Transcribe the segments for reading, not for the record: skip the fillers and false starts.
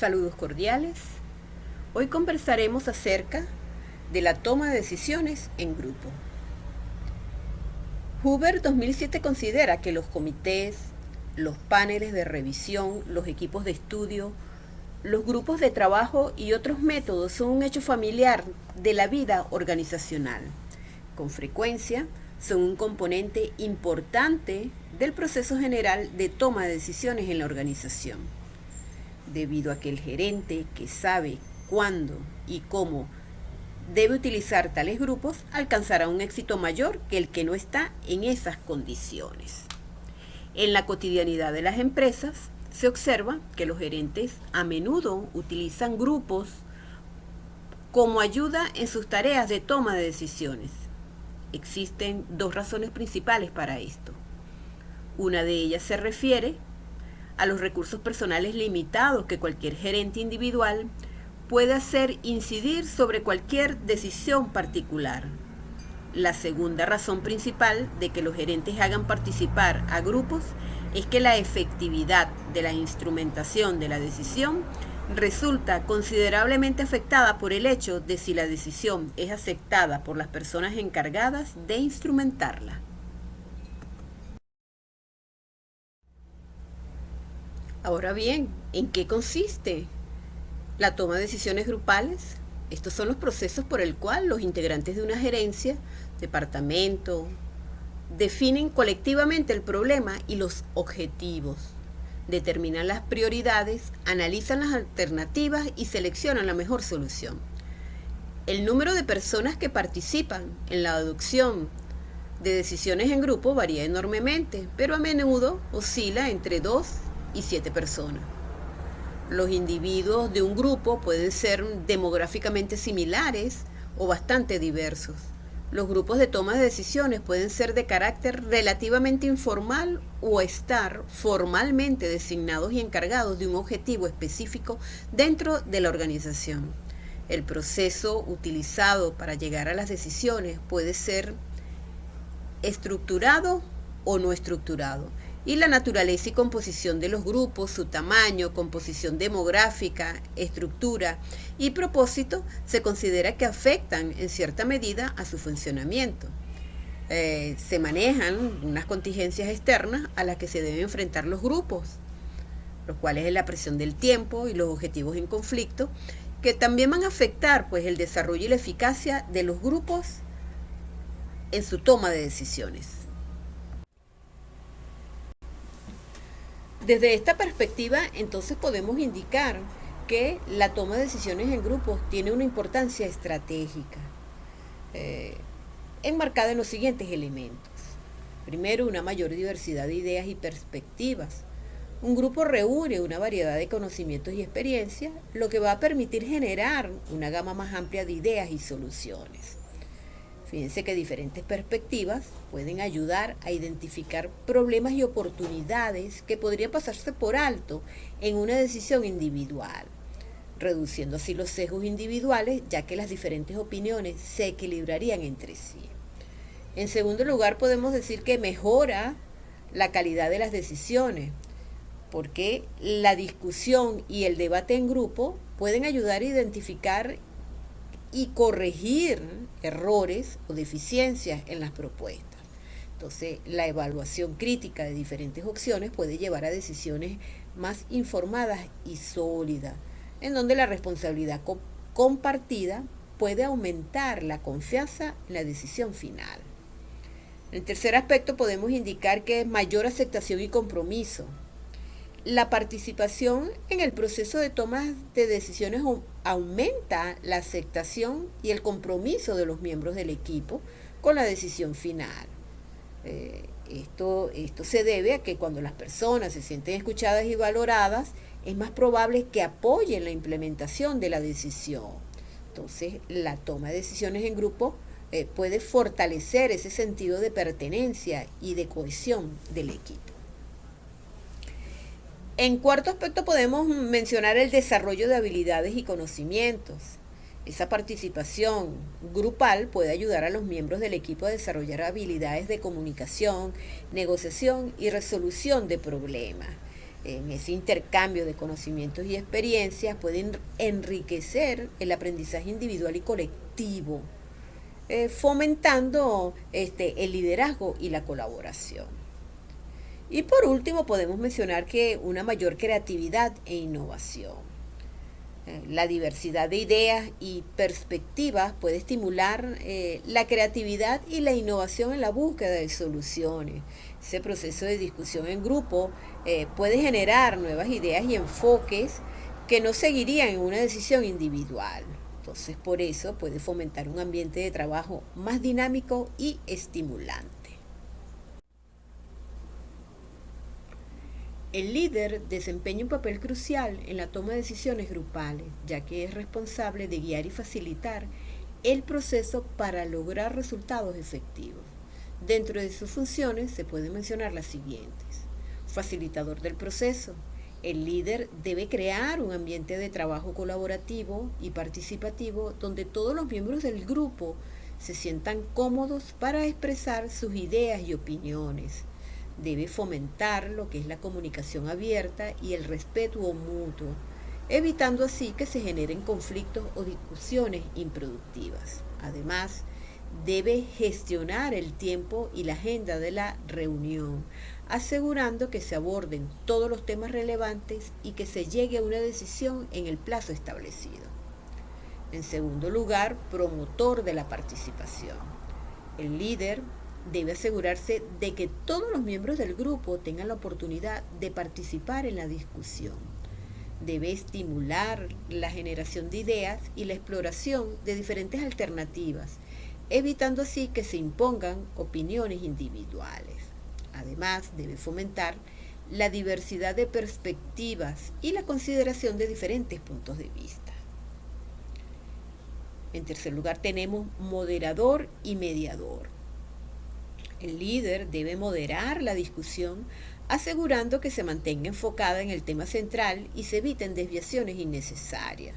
Saludos cordiales. Hoy conversaremos acerca de la toma de decisiones en grupo. Hoover 2007 considera que los comités, los paneles de revisión, los equipos de estudio, los grupos de trabajo y otros métodos son un hecho familiar de la vida organizacional. Con frecuencia, son un componente importante del proceso general de toma de decisiones en la organización, debido a que el gerente que sabe cuándo y cómo debe utilizar tales grupos alcanzará un éxito mayor que el que no está en esas condiciones. En la cotidianidad de las empresas se observa que los gerentes a menudo utilizan grupos como ayuda en sus tareas de toma de decisiones. Existen dos razones principales para esto. Una de ellas se refiere a los recursos personales limitados que cualquier gerente individual puede hacer incidir sobre cualquier decisión particular. La segunda razón principal de que los gerentes hagan participar a grupos es que la efectividad de la instrumentación de la decisión resulta considerablemente afectada por el hecho de si la decisión es aceptada por las personas encargadas de instrumentarla. Ahora bien, ¿en qué consiste la toma de decisiones grupales? Estos son los procesos por el cual los integrantes de una gerencia, departamento, definen colectivamente el problema y los objetivos, determinan las prioridades, analizan las alternativas y seleccionan la mejor solución. El número de personas que participan en la adopción de decisiones en grupo varía enormemente, pero a menudo oscila entre 2 y 7 personas. Los individuos de un grupo pueden ser demográficamente similares o bastante diversos. Los grupos de toma de decisiones pueden ser de carácter relativamente informal o estar formalmente designados y encargados de un objetivo específico dentro de la organización. El proceso utilizado para llegar a las decisiones puede ser estructurado o no estructurado, y la naturaleza y composición de los grupos, su tamaño, composición demográfica, estructura y propósito se considera que afectan en cierta medida a su funcionamiento. Se manejan unas contingencias externas a las que se deben enfrentar los grupos, los cuales es la presión del tiempo y los objetivos en conflicto, que también van a afectar pues, el desarrollo y la eficacia de los grupos en su toma de decisiones. Desde esta perspectiva, entonces podemos indicar que la toma de decisiones en grupos tiene una importancia estratégica, enmarcada en los siguientes elementos. Primero, una mayor diversidad de ideas y perspectivas. Un grupo reúne una variedad de conocimientos y experiencias, lo que va a permitir generar una gama más amplia de ideas y soluciones. Fíjense que diferentes perspectivas pueden ayudar a identificar problemas y oportunidades que podrían pasarse por alto en una decisión individual, reduciendo así los sesgos individuales, ya que las diferentes opiniones se equilibrarían entre sí. En segundo lugar, podemos decir que mejora la calidad de las decisiones, porque la discusión y el debate en grupo pueden ayudar a identificar y corregir errores o deficiencias en las propuestas. Entonces, la evaluación crítica de diferentes opciones puede llevar a decisiones más informadas y sólidas, en donde la responsabilidad compartida puede aumentar la confianza en la decisión final. En el tercer aspecto podemos indicar que es mayor aceptación y compromiso. La participación en el proceso de toma de decisiones aumenta la aceptación y el compromiso de los miembros del equipo con la decisión final. Esto se debe a que cuando las personas se sienten escuchadas y valoradas, es más probable que apoyen la implementación de la decisión. Entonces, la toma de decisiones en grupo puede fortalecer ese sentido de pertenencia y de cohesión del equipo. En cuarto aspecto podemos mencionar el desarrollo de habilidades y conocimientos. Esa participación grupal puede ayudar a los miembros del equipo a desarrollar habilidades de comunicación, negociación y resolución de problemas. En ese intercambio de conocimientos y experiencias pueden enriquecer el aprendizaje individual y colectivo, fomentando el liderazgo y la colaboración. Y por último podemos mencionar que una mayor creatividad e innovación. La diversidad de ideas y perspectivas puede estimular la creatividad y la innovación en la búsqueda de soluciones. Ese proceso de discusión en grupo puede generar nuevas ideas y enfoques que no seguirían en una decisión individual. Entonces, por eso puede fomentar un ambiente de trabajo más dinámico y estimulante. El líder desempeña un papel crucial en la toma de decisiones grupales, ya que es responsable de guiar y facilitar el proceso para lograr resultados efectivos. Dentro de sus funciones se pueden mencionar las siguientes. Facilitador del proceso. El líder debe crear un ambiente de trabajo colaborativo y participativo donde todos los miembros del grupo se sientan cómodos para expresar sus ideas y opiniones. Debe fomentar lo que es la comunicación abierta y el respeto mutuo, evitando así que se generen conflictos o discusiones improductivas. Además, debe gestionar el tiempo y la agenda de la reunión, asegurando que se aborden todos los temas relevantes y que se llegue a una decisión en el plazo establecido. En segundo lugar, promotor de la participación. El líder debe asegurarse de que todos los miembros del grupo tengan la oportunidad de participar en la discusión. Debe estimular la generación de ideas y la exploración de diferentes alternativas, evitando así que se impongan opiniones individuales. Además, debe fomentar la diversidad de perspectivas y la consideración de diferentes puntos de vista. En tercer lugar, tenemos moderador y mediador. El líder debe moderar la discusión, asegurando que se mantenga enfocada en el tema central y se eviten desviaciones innecesarias.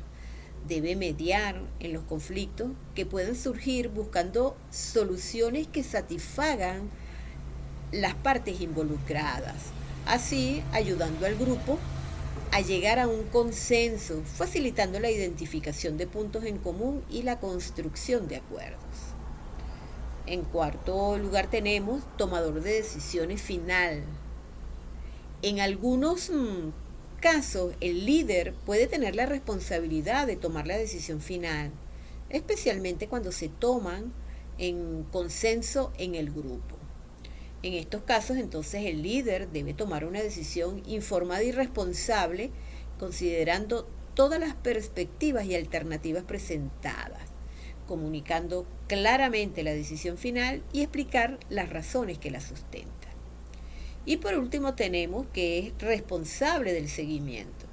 Debe mediar en los conflictos que puedan surgir buscando soluciones que satisfagan las partes involucradas, así ayudando al grupo a llegar a un consenso, facilitando la identificación de puntos en común y la construcción de acuerdos. En cuarto lugar tenemos tomador de decisiones final. En algunos casos, el líder puede tener la responsabilidad de tomar la decisión final, especialmente cuando se toman en consenso en el grupo. En estos casos, entonces, el líder debe tomar una decisión informada y responsable, considerando todas las perspectivas y alternativas presentadas, comunicando claramente la decisión final y explicar las razones que la sustentan. Y por último tenemos que es responsable del seguimiento.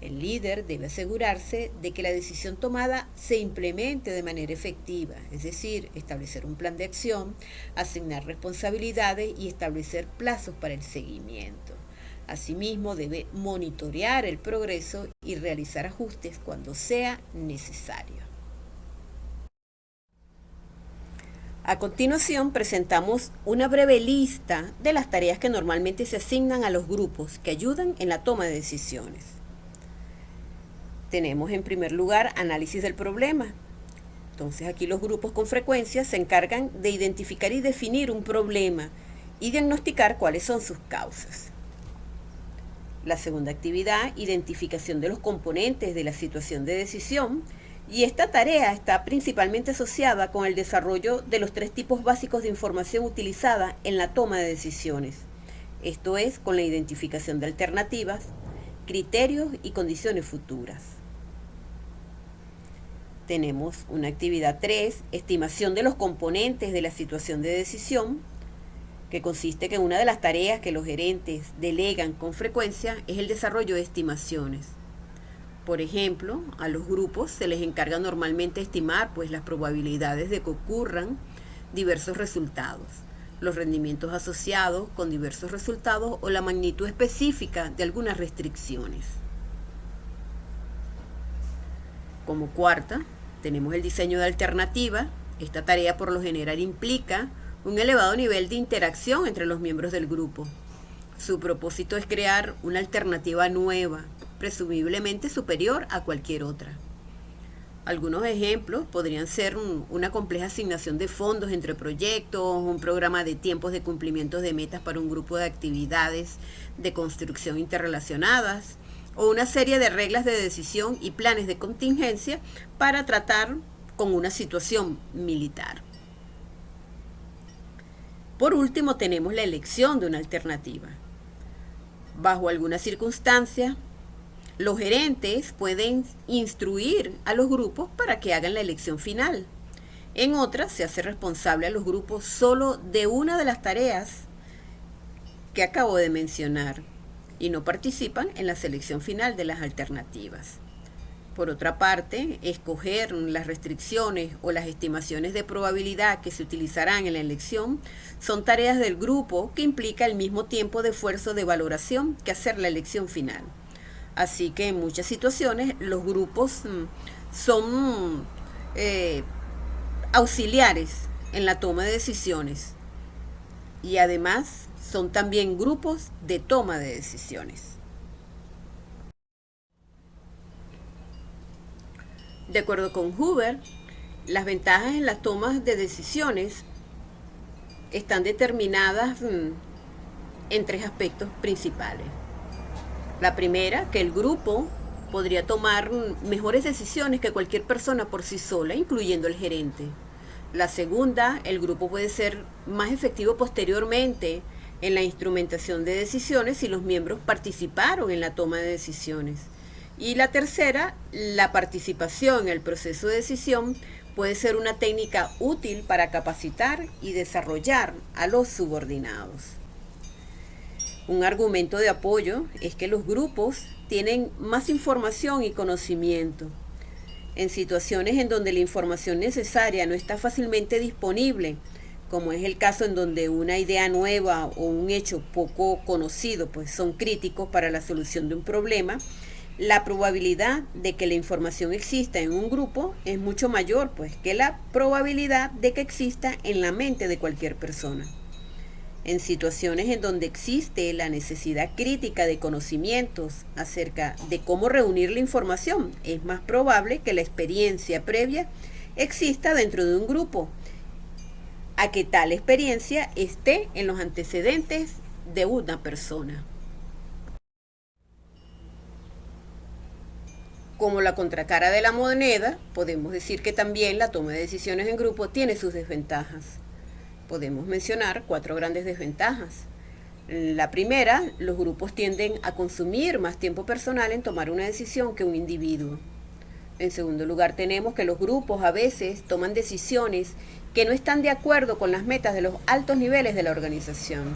El líder debe asegurarse de que la decisión tomada se implemente de manera efectiva, es decir, establecer un plan de acción, asignar responsabilidades y establecer plazos para el seguimiento. Asimismo, debe monitorear el progreso y realizar ajustes cuando sea necesario. A continuación presentamos una breve lista de las tareas que normalmente se asignan a los grupos que ayudan en la toma de decisiones. Tenemos en primer lugar análisis del problema. Entonces aquí los grupos con frecuencia se encargan de identificar y definir un problema y diagnosticar cuáles son sus causas. La segunda actividad, identificación de los componentes de la situación de decisión. Y esta tarea está principalmente asociada con el desarrollo de los 3 tipos básicos de información utilizada en la toma de decisiones. Esto es, con la identificación de alternativas, criterios y condiciones futuras. Tenemos una actividad 3, estimación de los componentes de la situación de decisión, que consiste en que una de las tareas que los gerentes delegan con frecuencia es el desarrollo de estimaciones. Por ejemplo, a los grupos se les encarga normalmente estimar las probabilidades de que ocurran diversos resultados, los rendimientos asociados con diversos resultados o la magnitud específica de algunas restricciones. Como cuarta, tenemos el diseño de alternativas. Esta tarea por lo general implica un elevado nivel de interacción entre los miembros del grupo. Su propósito es crear una alternativa nueva, presumiblemente superior a cualquier otra. Algunos ejemplos podrían ser una compleja asignación de fondos entre proyectos, un programa de tiempos de cumplimiento de metas para un grupo de actividades de construcción interrelacionadas, o una serie de reglas de decisión y planes de contingencia para tratar con una situación militar. Por último, tenemos la elección de una alternativa. Bajo algunas circunstancias, los gerentes pueden instruir a los grupos para que hagan la elección final. En otras, se hace responsable a los grupos solo de una de las tareas que acabo de mencionar y no participan en la selección final de las alternativas. Por otra parte, escoger las restricciones o las estimaciones de probabilidad que se utilizarán en la elección son tareas del grupo que implica el mismo tiempo de esfuerzo de valoración que hacer la elección final. Así que en muchas situaciones los grupos son auxiliares en la toma de decisiones y además son también grupos de toma de decisiones. De acuerdo con Huber, las ventajas en las tomas de decisiones están determinadas en tres aspectos principales. La primera, que el grupo podría tomar mejores decisiones que cualquier persona por sí sola, incluyendo el gerente. La segunda, el grupo puede ser más efectivo posteriormente en la instrumentación de decisiones si los miembros participaron en la toma de decisiones. Y la tercera, la participación en el proceso de decisión puede ser una técnica útil para capacitar y desarrollar a los subordinados. Un argumento de apoyo es que los grupos tienen más información y conocimiento. En situaciones en donde la información necesaria no está fácilmente disponible, como es el caso en donde una idea nueva o un hecho poco conocido pues son críticos para la solución de un problema, la probabilidad de que la información exista en un grupo es mucho mayor pues que la probabilidad de que exista en la mente de cualquier persona. En situaciones en donde existe la necesidad crítica de conocimientos acerca de cómo reunir la información, es más probable que la experiencia previa exista dentro de un grupo, a que tal experiencia esté en los antecedentes de una persona. Como la contracara de la moneda, podemos decir que también la toma de decisiones en grupo tiene sus desventajas. Podemos mencionar 4 grandes desventajas. La primera, los grupos tienden a consumir más tiempo personal en tomar una decisión que un individuo. En segundo lugar, tenemos que los grupos a veces toman decisiones que no están de acuerdo con las metas de los altos niveles de la organización.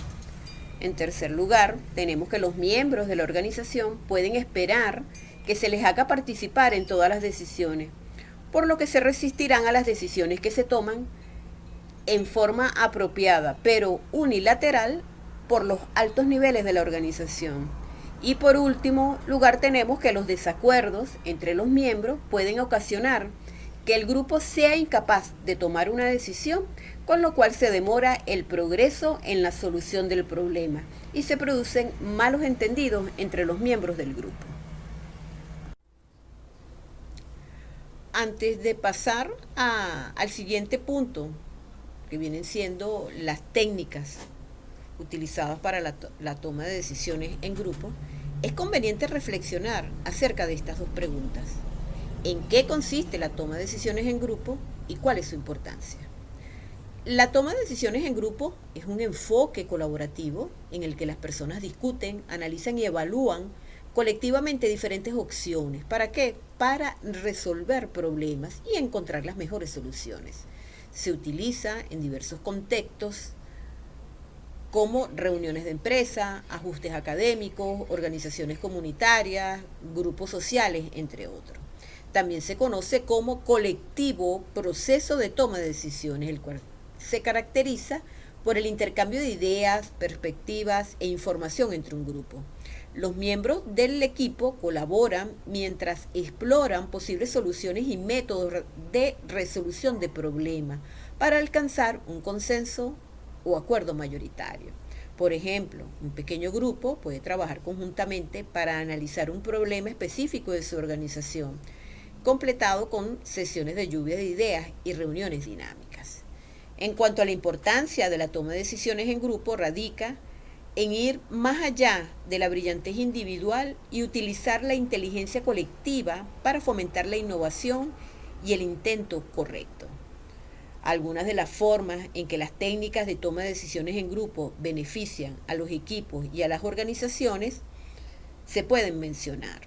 En tercer lugar, tenemos que los miembros de la organización pueden esperar que se les haga participar en todas las decisiones, por lo que se resistirán a las decisiones que se toman en forma apropiada, pero unilateral, por los altos niveles de la organización. Y por último lugar, tenemos que los desacuerdos entre los miembros pueden ocasionar que el grupo sea incapaz de tomar una decisión, con lo cual se demora el progreso en la solución del problema y se producen malos entendidos entre los miembros del grupo. Antes de pasar al siguiente punto, que vienen siendo las técnicas utilizadas para la toma de decisiones en grupo, es conveniente reflexionar acerca de estas dos preguntas. ¿En qué consiste la toma de decisiones en grupo y cuál es su importancia? La toma de decisiones en grupo es un enfoque colaborativo en el que las personas discuten, analizan y evalúan colectivamente diferentes opciones. ¿Para qué? Para resolver problemas y encontrar las mejores soluciones. Se utiliza en diversos contextos como reuniones de empresa, ajustes académicos, organizaciones comunitarias, grupos sociales, entre otros. También se conoce como colectivo proceso de toma de decisiones, el cual se caracteriza por el intercambio de ideas, perspectivas e información entre un grupo. Los miembros del equipo colaboran mientras exploran posibles soluciones y métodos de resolución de problemas para alcanzar un consenso o acuerdo mayoritario. Por ejemplo, un pequeño grupo puede trabajar conjuntamente para analizar un problema específico de su organización, completado con sesiones de lluvia de ideas y reuniones dinámicas. En cuanto a la importancia de la toma de decisiones en grupo, radica en ir más allá de la brillantez individual y utilizar la inteligencia colectiva para fomentar la innovación y el intento correcto. Algunas de las formas en que las técnicas de toma de decisiones en grupo benefician a los equipos y a las organizaciones se pueden mencionar,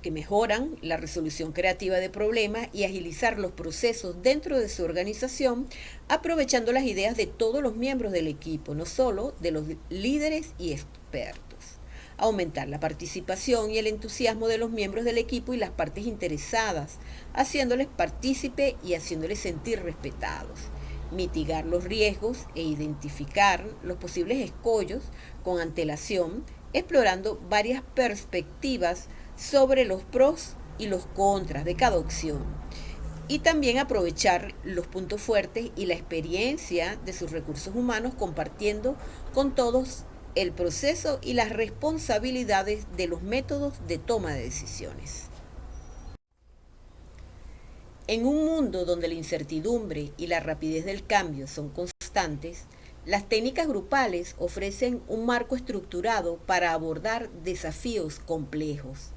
que mejoran la resolución creativa de problemas y agilizar los procesos dentro de su organización, aprovechando las ideas de todos los miembros del equipo, no solo de los líderes y expertos. Aumentar la participación y el entusiasmo de los miembros del equipo y las partes interesadas, haciéndoles partícipe y haciéndoles sentir respetados. Mitigar los riesgos e identificar los posibles escollos con antelación, explorando varias perspectivas sobre los pros y los contras de cada opción. Y también aprovechar los puntos fuertes y la experiencia de sus recursos humanos, compartiendo con todos el proceso y las responsabilidades de los métodos de toma de decisiones. En un mundo donde la incertidumbre y la rapidez del cambio son constantes, las técnicas grupales ofrecen un marco estructurado para abordar desafíos complejos.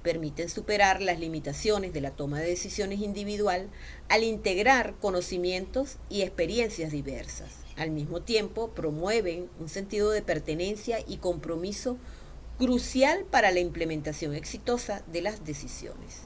Permiten superar las limitaciones de la toma de decisiones individual al integrar conocimientos y experiencias diversas. Al mismo tiempo, promueven un sentido de pertenencia y compromiso crucial para la implementación exitosa de las decisiones.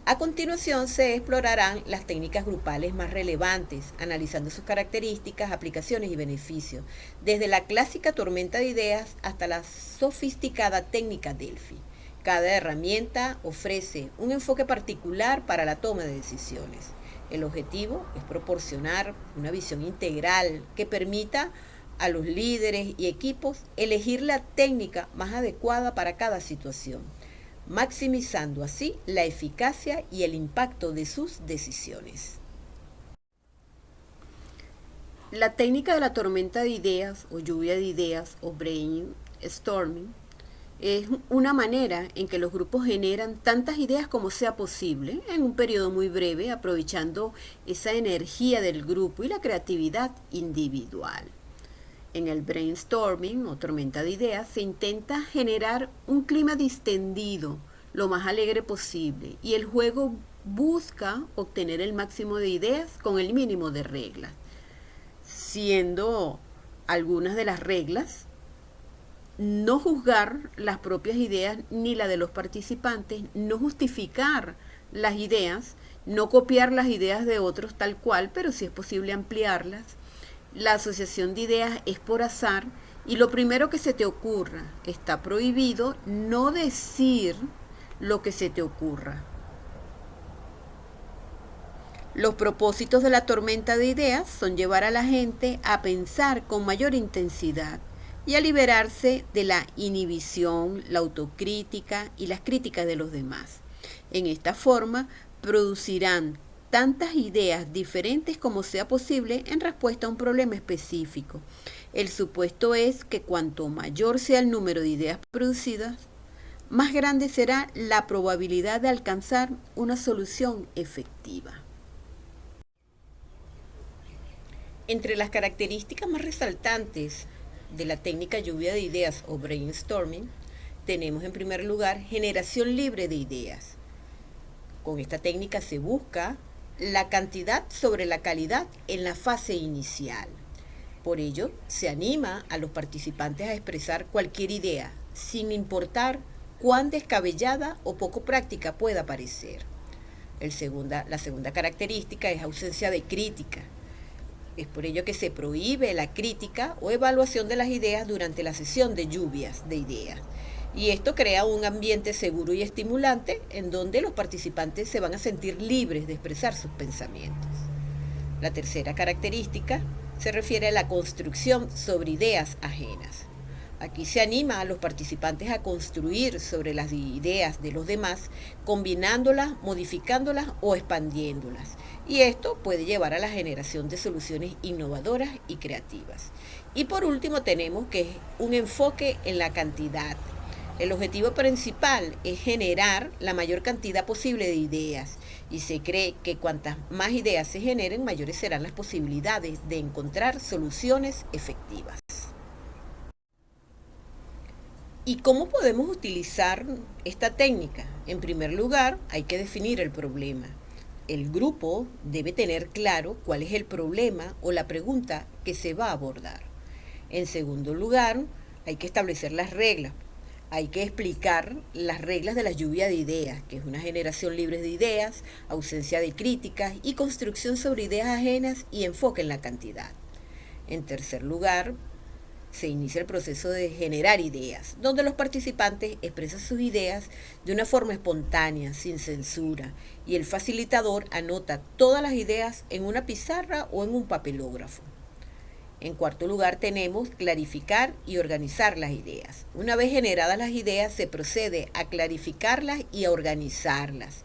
A continuación, se explorarán las técnicas grupales más relevantes, analizando sus características, aplicaciones y beneficios, desde la clásica tormenta de ideas hasta la sofisticada técnica Delphi. Cada herramienta ofrece un enfoque particular para la toma de decisiones. El objetivo es proporcionar una visión integral que permita a los líderes y equipos elegir la técnica más adecuada para cada situación, maximizando así la eficacia y el impacto de sus decisiones. La técnica de la tormenta de ideas o lluvia de ideas o brainstorming es una manera en que los grupos generan tantas ideas como sea posible en un periodo muy breve, aprovechando esa energía del grupo y la creatividad individual. En el brainstorming o tormenta de ideas se intenta generar un clima distendido, lo más alegre posible, y el juego busca obtener el máximo de ideas con el mínimo de reglas, siendo algunas de las reglas no juzgar las propias ideas ni la de los participantes, no justificar las ideas, no copiar las ideas de otros tal cual, pero si es posible ampliarlas. La asociación de ideas es por azar y lo primero que se te ocurra. Está prohibido no decir lo que se te ocurra. Los propósitos de la tormenta de ideas son llevar a la gente a pensar con mayor intensidad y a liberarse de la inhibición, la autocrítica y las críticas de los demás. En esta forma, producirán tantas ideas diferentes como sea posible en respuesta a un problema específico. El supuesto es que cuanto mayor sea el número de ideas producidas, más grande será la probabilidad de alcanzar una solución efectiva. Entre las características más resaltantes de la técnica lluvia de ideas o brainstorming, tenemos en primer lugar generación libre de ideas. Con esta técnica se busca la cantidad sobre la calidad en la fase inicial. Por ello, se anima a los participantes a expresar cualquier idea, sin importar cuán descabellada o poco práctica pueda parecer. La segunda característica es ausencia de crítica. Es por ello que se prohíbe la crítica o evaluación de las ideas durante la sesión de lluvias de ideas. Y esto crea un ambiente seguro y estimulante en donde los participantes se van a sentir libres de expresar sus pensamientos. La tercera característica se refiere a la construcción sobre ideas ajenas. Aquí se anima a los participantes a construir sobre las ideas de los demás, combinándolas, modificándolas o expandiéndolas. Y esto puede llevar a la generación de soluciones innovadoras y creativas. Y por último tenemos que es un enfoque en la cantidad. El objetivo principal es generar la mayor cantidad posible de ideas y se cree que cuantas más ideas se generen, mayores serán las posibilidades de encontrar soluciones efectivas. ¿Y cómo podemos utilizar esta técnica? En primer lugar, hay que definir el problema. El grupo debe tener claro cuál es el problema o la pregunta que se va a abordar. En segundo lugar, hay que establecer las reglas. Hay que explicar las reglas de la lluvia de ideas, que es una generación libre de ideas, ausencia de críticas y construcción sobre ideas ajenas y enfoque en la cantidad. En tercer lugar, se inicia el proceso de generar ideas, donde los participantes expresan sus ideas de una forma espontánea, sin censura, y el facilitador anota todas las ideas en una pizarra o en un papelógrafo. En cuarto lugar tenemos clarificar y organizar las ideas. Una vez generadas las ideas se procede a clarificarlas y a organizarlas.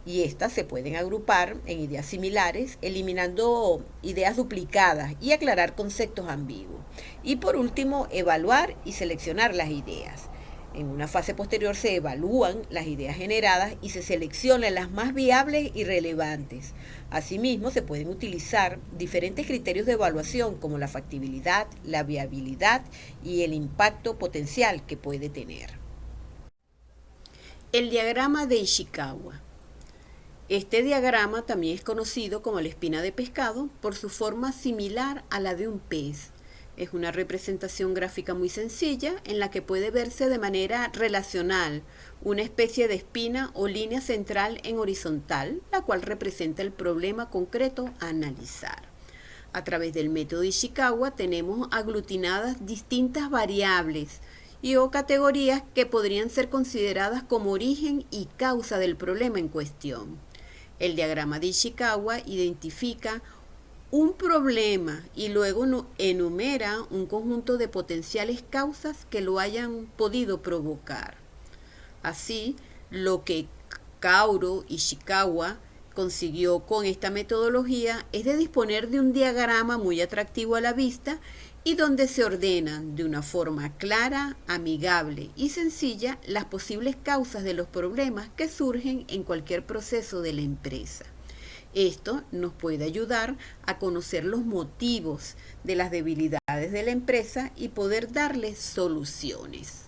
Y estas se pueden agrupar en ideas similares, eliminando ideas duplicadas y aclarar conceptos ambiguos. Y por último, evaluar y seleccionar las ideas. En una fase posterior se evalúan las ideas generadas y se seleccionan las más viables y relevantes. Asimismo, se pueden utilizar diferentes criterios de evaluación como la factibilidad, la viabilidad y el impacto potencial que puede tener. El diagrama de Ishikawa. Este diagrama también es conocido como la espina de pescado por su forma similar a la de un pez. Es una representación gráfica muy sencilla en la que puede verse de manera relacional una especie de espina o línea central en horizontal, la cual representa el problema concreto a analizar. A través del método Ishikawa tenemos aglutinadas distintas variables y o categorías que podrían ser consideradas como origen y causa del problema en cuestión. El diagrama de Ishikawa identifica un problema y luego enumera un conjunto de potenciales causas que lo hayan podido provocar. Así, lo que Kaoru Ishikawa consiguió con esta metodología es de disponer de un diagrama muy atractivo a la vista y donde se ordenan de una forma clara, amigable y sencilla las posibles causas de los problemas que surgen en cualquier proceso de la empresa. Esto nos puede ayudar a conocer los motivos de las debilidades de la empresa y poder darles soluciones.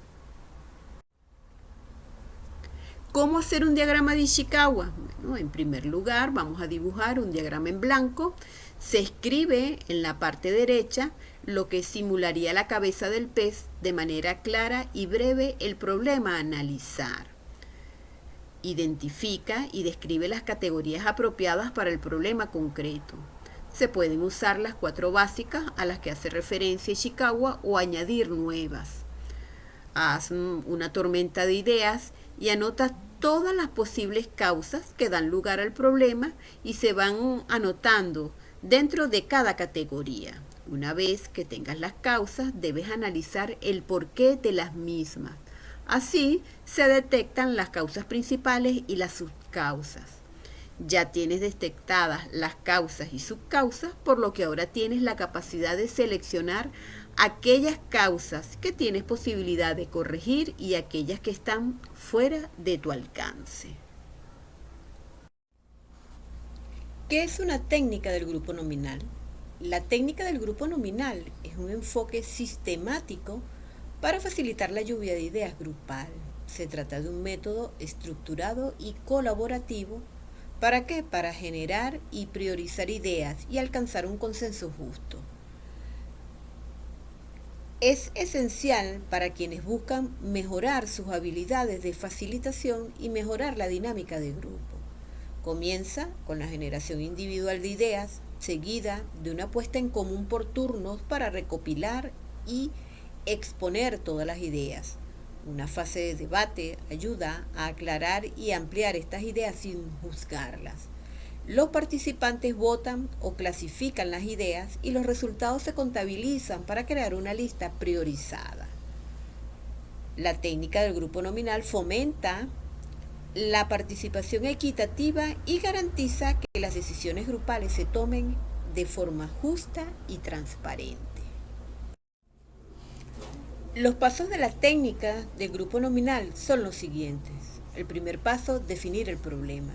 ¿Cómo hacer un diagrama de Ishikawa? Bueno, en primer lugar, vamos a dibujar un diagrama en blanco. Se escribe en la parte derecha lo que simularía la cabeza del pez de manera clara y breve el problema a analizar. Identifica y describe las categorías apropiadas para el problema concreto. Se pueden usar las 4 básicas a las que hace referencia Ishikawa o añadir nuevas. Haz una tormenta de ideas y anota todas las posibles causas que dan lugar al problema y se van anotando dentro de cada categoría. Una vez que tengas las causas, debes analizar el porqué de las mismas. Así se detectan las causas principales y las subcausas. Ya tienes detectadas las causas y subcausas, por lo que ahora tienes la capacidad de seleccionar aquellas causas que tienes posibilidad de corregir y aquellas que están fuera de tu alcance. ¿Qué es una técnica del grupo nominal? La técnica del grupo nominal es un enfoque sistemático para facilitar la lluvia de ideas grupal. Se trata de un método estructurado y colaborativo. ¿Para qué? Para generar y priorizar ideas y alcanzar un consenso justo. Es esencial para quienes buscan mejorar sus habilidades de facilitación y mejorar la dinámica de grupo. Comienza con la generación individual de ideas, seguida de una puesta en común por turnos para recopilar y exponer todas las ideas. Una fase de debate ayuda a aclarar y ampliar estas ideas sin juzgarlas. Los participantes votan o clasifican las ideas y los resultados se contabilizan para crear una lista priorizada. La técnica del grupo nominal fomenta la participación equitativa y garantiza que las decisiones grupales se tomen de forma justa y transparente. Los pasos de la técnica del grupo nominal son los siguientes. El primer paso, definir el problema.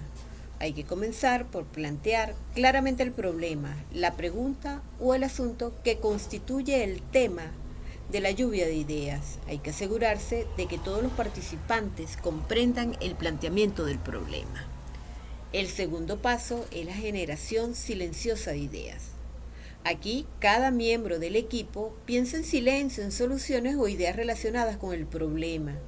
Hay que comenzar por plantear claramente el problema, la pregunta o el asunto que constituye el tema de la lluvia de ideas. Hay que asegurarse de que todos los participantes comprendan el planteamiento del problema. El segundo paso es la generación silenciosa de ideas. Aquí, cada miembro del equipo piensa en silencio en soluciones o ideas relacionadas con el problema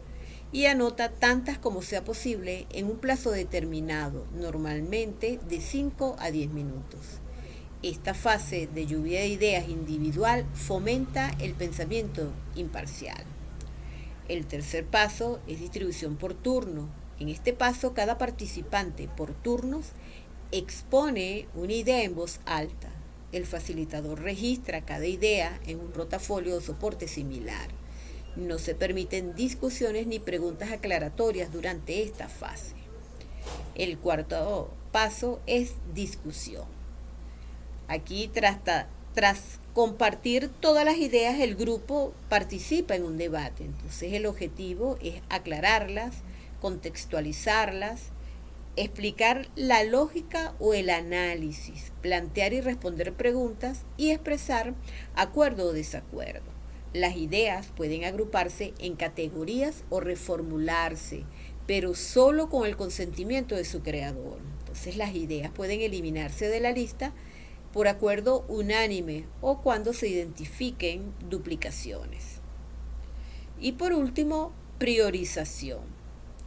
y anota tantas como sea posible en un plazo determinado, normalmente de 5 a 10 minutos. Esta fase de lluvia de ideas individual fomenta el pensamiento imparcial. El tercer paso es distribución por turno. En este paso, cada participante por turnos expone una idea en voz alta. El facilitador registra cada idea en un rotafolio o soporte similar. No se permiten discusiones ni preguntas aclaratorias durante esta fase. El cuarto paso es discusión. Aquí, tras compartir todas las ideas, el grupo participa en un debate. Entonces, el objetivo es aclararlas, contextualizarlas, explicar la lógica o el análisis, plantear y responder preguntas y expresar acuerdo o desacuerdo. Las ideas pueden agruparse en categorías o reformularse, pero solo con el consentimiento de su creador. Entonces, las ideas pueden eliminarse de la lista por acuerdo unánime o cuando se identifiquen duplicaciones. Y por último, priorización.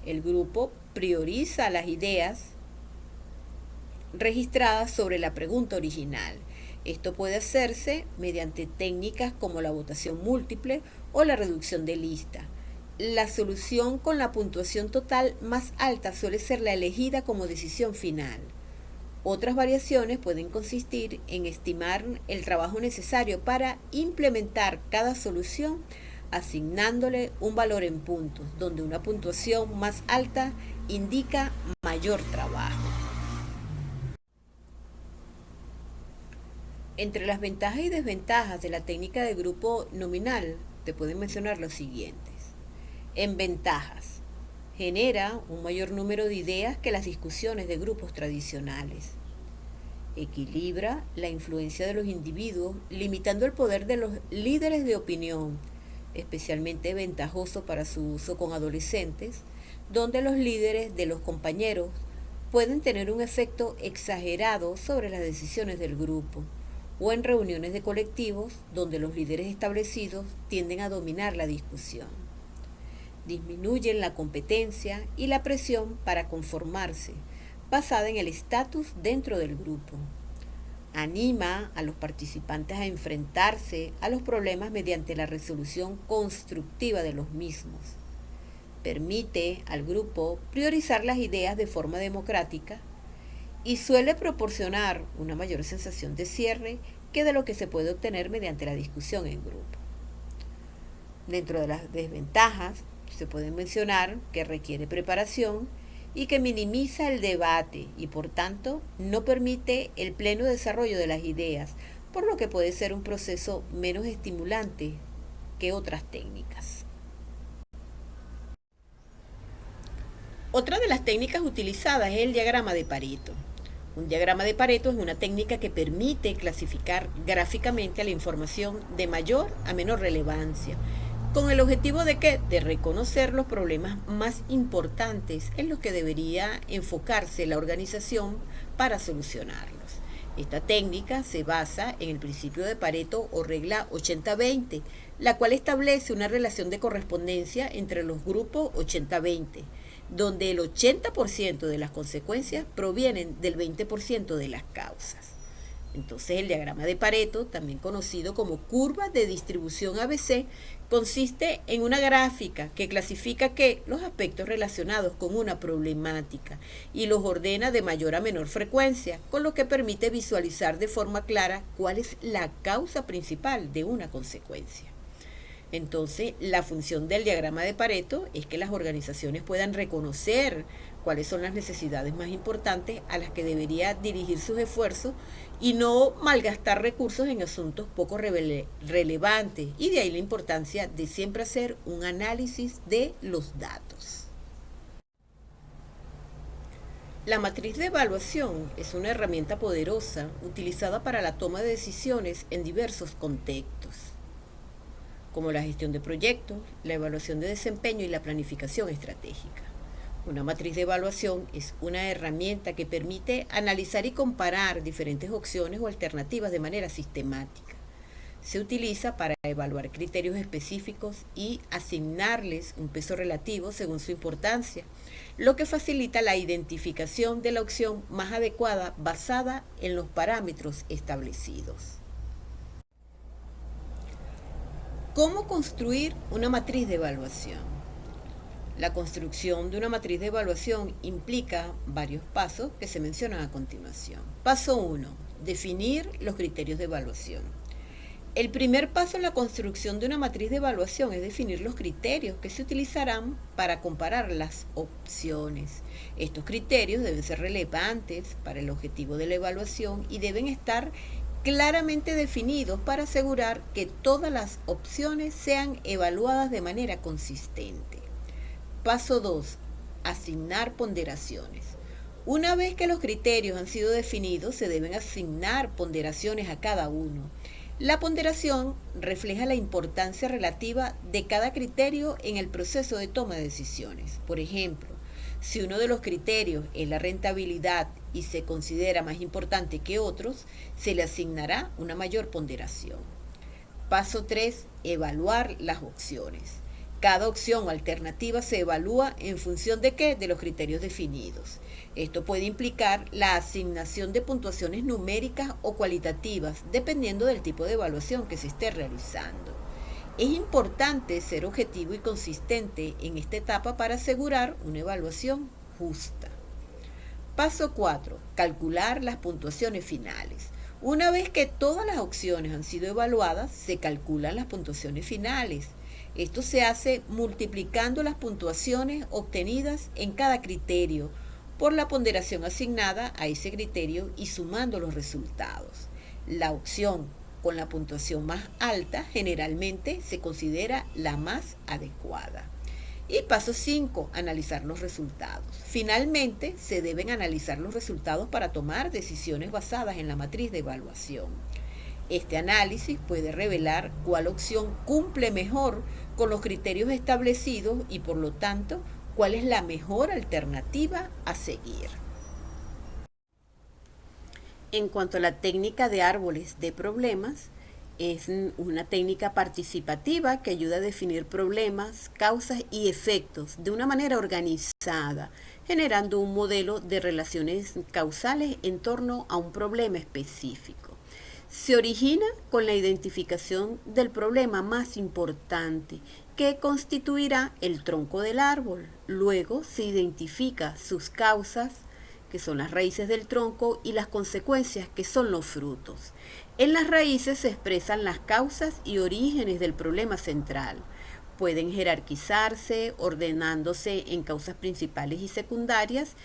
El grupo prioriza las ideas registradas sobre la pregunta original. Esto puede hacerse mediante técnicas como la votación múltiple o la reducción de lista. La solución con la puntuación total más alta suele ser la elegida como decisión final. Otras variaciones pueden consistir en estimar el trabajo necesario para implementar cada solución, asignándole un valor en puntos, donde una puntuación más alta indica mayor trabajo. Entre las ventajas y desventajas de la técnica de grupo nominal, te pueden mencionar los siguientes. En ventajas, genera un mayor número de ideas que las discusiones de grupos tradicionales. Equilibra la influencia de los individuos, limitando el poder de los líderes de opinión, especialmente ventajoso para su uso con adolescentes, donde los líderes de los compañeros pueden tener un efecto exagerado sobre las decisiones del grupo, o en reuniones de colectivos donde los líderes establecidos tienden a dominar la discusión. Disminuyen la competencia y la presión para conformarse, basada en el estatus dentro del grupo. Anima a los participantes a enfrentarse a los problemas mediante la resolución constructiva de los mismos. Permite al grupo priorizar las ideas de forma democrática y suele proporcionar una mayor sensación de cierre que de lo que se puede obtener mediante la discusión en grupo. Dentro de las desventajas, se pueden mencionar que requiere preparación y que minimiza el debate y por tanto no permite el pleno desarrollo de las ideas, por lo que puede ser un proceso menos estimulante que otras técnicas. Otra de las técnicas utilizadas es el diagrama de Pareto. Un diagrama de Pareto es una técnica que permite clasificar gráficamente a la información de mayor a menor relevancia, con el objetivo de ¿qué? De reconocer los problemas más importantes en los que debería enfocarse la organización para solucionarlos. Esta técnica se basa en el principio de Pareto o regla 80-20, la cual establece una relación de correspondencia entre los grupos 80-20, donde el 80% de las consecuencias provienen del 20% de las causas. Entonces, el diagrama de Pareto, también conocido como curva de distribución ABC, consiste en una gráfica que clasifica los aspectos relacionados con una problemática y los ordena de mayor a menor frecuencia, con lo que permite visualizar de forma clara cuál es la causa principal de una consecuencia. Entonces, la función del diagrama de Pareto es que las organizaciones puedan reconocer cuáles son las necesidades más importantes a las que debería dirigir sus esfuerzos y no malgastar recursos en asuntos poco relevantes. Y de ahí la importancia de siempre hacer un análisis de los datos. La matriz de evaluación es una herramienta poderosa utilizada para la toma de decisiones en diversos contextos, como la gestión de proyectos, la evaluación de desempeño y la planificación estratégica. Una matriz de evaluación es una herramienta que permite analizar y comparar diferentes opciones o alternativas de manera sistemática. Se utiliza para evaluar criterios específicos y asignarles un peso relativo según su importancia, lo que facilita la identificación de la opción más adecuada basada en los parámetros establecidos. ¿Cómo construir una matriz de evaluación? La construcción de una matriz de evaluación implica varios pasos que se mencionan a continuación. Paso 1. Definir los criterios de evaluación. El primer paso en la construcción de una matriz de evaluación es definir los criterios que se utilizarán para comparar las opciones. Estos criterios deben ser relevantes para el objetivo de la evaluación y deben estar claramente definidos para asegurar que todas las opciones sean evaluadas de manera consistente. Paso 2. Asignar ponderaciones. Una vez que los criterios han sido definidos, se deben asignar ponderaciones a cada uno. La ponderación refleja la importancia relativa de cada criterio en el proceso de toma de decisiones. Por ejemplo, si uno de los criterios es la rentabilidad y se considera más importante que otros, se le asignará una mayor ponderación. Paso 3. Evaluar las opciones. Cada opción o alternativa se evalúa en función de ¿qué? De los criterios definidos. Esto puede implicar la asignación de puntuaciones numéricas o cualitativas, dependiendo del tipo de evaluación que se esté realizando. Es importante ser objetivo y consistente en esta etapa para asegurar una evaluación justa. Paso 4. Calcular las puntuaciones finales. Una vez que todas las opciones han sido evaluadas, se calculan las puntuaciones finales. Esto se hace multiplicando las puntuaciones obtenidas en cada criterio por la ponderación asignada a ese criterio y sumando los resultados. La opción con la puntuación más alta generalmente se considera la más adecuada. Y paso 5, analizar los resultados. Finalmente, se deben analizar los resultados para tomar decisiones basadas en la matriz de evaluación. Este análisis puede revelar cuál opción cumple mejor con los criterios establecidos y, por lo tanto, cuál es la mejor alternativa a seguir. En cuanto a la técnica de árboles de problemas, es una técnica participativa que ayuda a definir problemas, causas y efectos de una manera organizada, generando un modelo de relaciones causales en torno a un problema específico. Se origina con la identificación del problema más importante, que constituirá el tronco del árbol. Luego se identifica sus causas, que son las raíces del tronco, y las consecuencias, que son los frutos. En las raíces se expresan las causas y orígenes del problema central. Pueden jerarquizarse, ordenándose en causas principales y secundarias,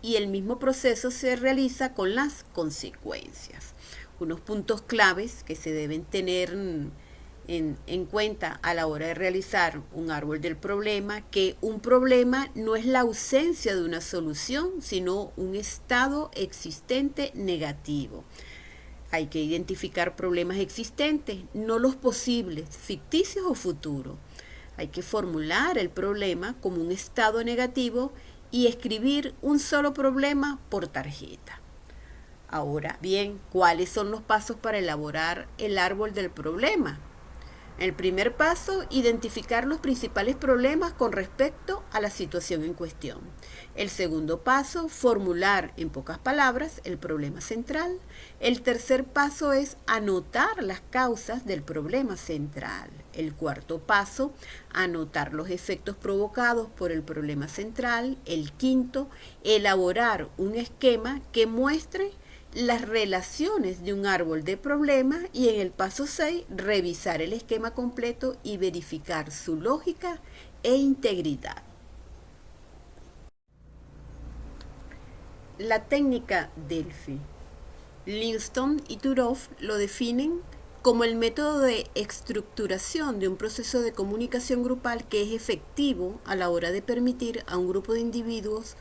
y el mismo proceso se realiza con las consecuencias. Unos puntos claves que se deben tener en cuenta a la hora de realizar un árbol del problema, que un problema no es la ausencia de una solución, sino un estado existente negativo. Hay que identificar problemas existentes, no los posibles, ficticios o futuros. Hay que formular el problema como un estado negativo y escribir un solo problema por tarjeta. Ahora bien, ¿cuáles son los pasos para elaborar el árbol del problema? El primer paso, identificar los principales problemas con respecto a la situación en cuestión. El segundo paso, formular en pocas palabras el problema central. El tercer paso es anotar las causas del problema central. El cuarto paso, anotar los efectos provocados por el problema central. El quinto, elaborar un esquema que muestre las relaciones de un árbol de problemas y en el paso 6 revisar el esquema completo y verificar su lógica e integridad. La técnica Delphi. Linston y Turov lo definen como el método de estructuración de un proceso de comunicación grupal que es efectivo a la hora de permitir a un grupo de individuos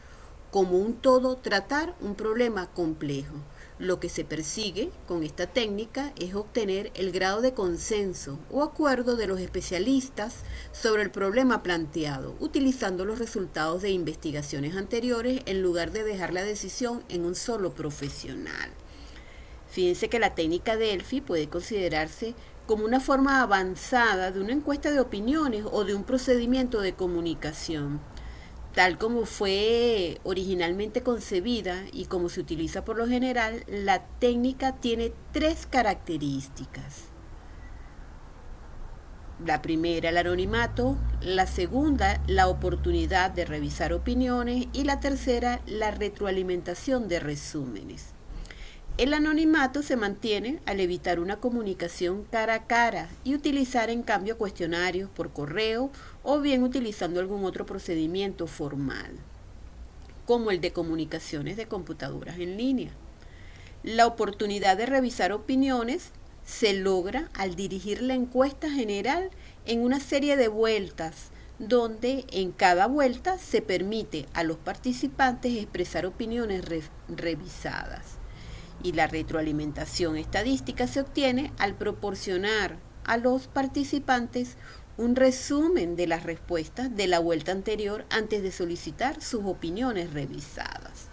como un todo tratar un problema complejo. Lo que se persigue con esta técnica es obtener el grado de consenso o acuerdo de los especialistas sobre el problema planteado, utilizando los resultados de investigaciones anteriores en lugar de dejar la decisión en un solo profesional. Fíjense que la técnica Delphi puede considerarse como una forma avanzada de una encuesta de opiniones o de un procedimiento de comunicación. Tal como fue originalmente concebida y como se utiliza por lo general, la técnica tiene 3 características. La primera, el anonimato; la segunda, la oportunidad de revisar opiniones; y la tercera, la retroalimentación de resúmenes. El anonimato se mantiene al evitar una comunicación cara a cara y utilizar en cambio cuestionarios por correo o bien utilizando algún otro procedimiento formal, como el de comunicaciones de computadoras en línea. La oportunidad de revisar opiniones se logra al dirigir la encuesta general en una serie de vueltas, donde en cada vuelta se permite a los participantes expresar opiniones revisadas. Y la retroalimentación estadística se obtiene al proporcionar a los participantes un resumen de las respuestas de la vuelta anterior antes de solicitar sus opiniones revisadas.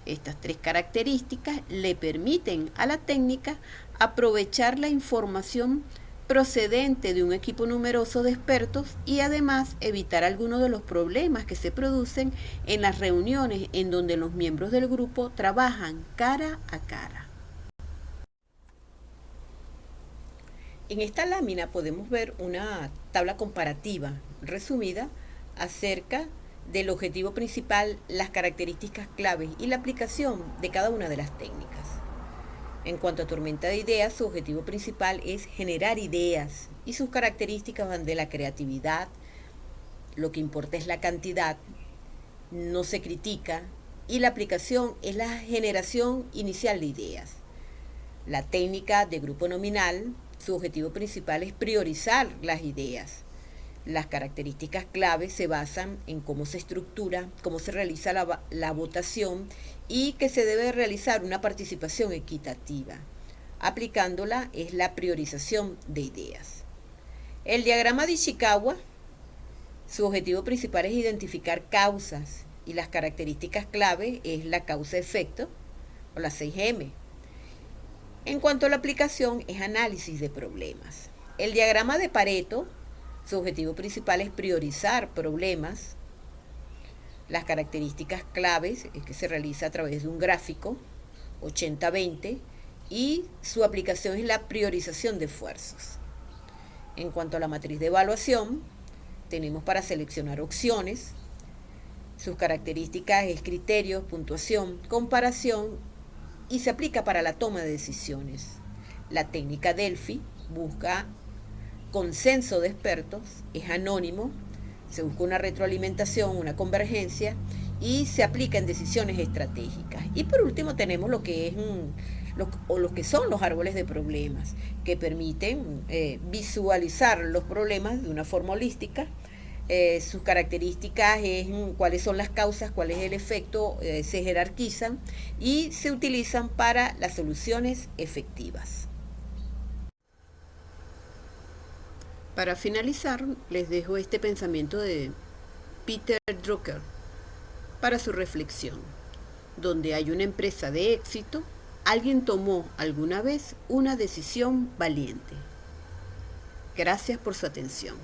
Estas 3 características le permiten a la técnica aprovechar la información procedente de un equipo numeroso de expertos y además evitar algunos de los problemas que se producen en las reuniones en donde los miembros del grupo trabajan cara a cara. En esta lámina podemos ver una tabla comparativa resumida acerca del objetivo principal, las características claves y la aplicación de cada una de las técnicas. En cuanto a tormenta de ideas, su objetivo principal es generar ideas y sus características van de la creatividad, lo que importa es la cantidad, no se critica, y la aplicación es la generación inicial de ideas. La técnica de grupo nominal, su objetivo principal es priorizar las ideas. Las características claves se basan en cómo se estructura, cómo se realiza la votación y que se debe realizar una participación equitativa. Aplicándola es la priorización de ideas. El diagrama de Ishikawa, su objetivo principal es identificar causas y las características clave es la causa-efecto o la 6M. En cuanto a la aplicación es análisis de problemas. El diagrama de Pareto, su objetivo principal es priorizar problemas. Las características claves es que se realiza a través de un gráfico 80-20 y su aplicación es la priorización de esfuerzos. En cuanto a la matriz de evaluación, tenemos para seleccionar opciones. Sus características es criterios, puntuación, comparación y se aplica para la toma de decisiones. La técnica Delphi busca consenso de expertos, es anónimo, se busca una retroalimentación, una convergencia y se aplica en decisiones estratégicas. Y por último tenemos lo que es lo que son los árboles de problemas, que permiten visualizar los problemas de una forma holística. Sus características es cuáles son las causas, cuál es el efecto, se jerarquizan y se utilizan para las soluciones efectivas. Para finalizar, les dejo este pensamiento de Peter Drucker para su reflexión. Donde hay una empresa de éxito, alguien tomó alguna vez una decisión valiente. Gracias por su atención.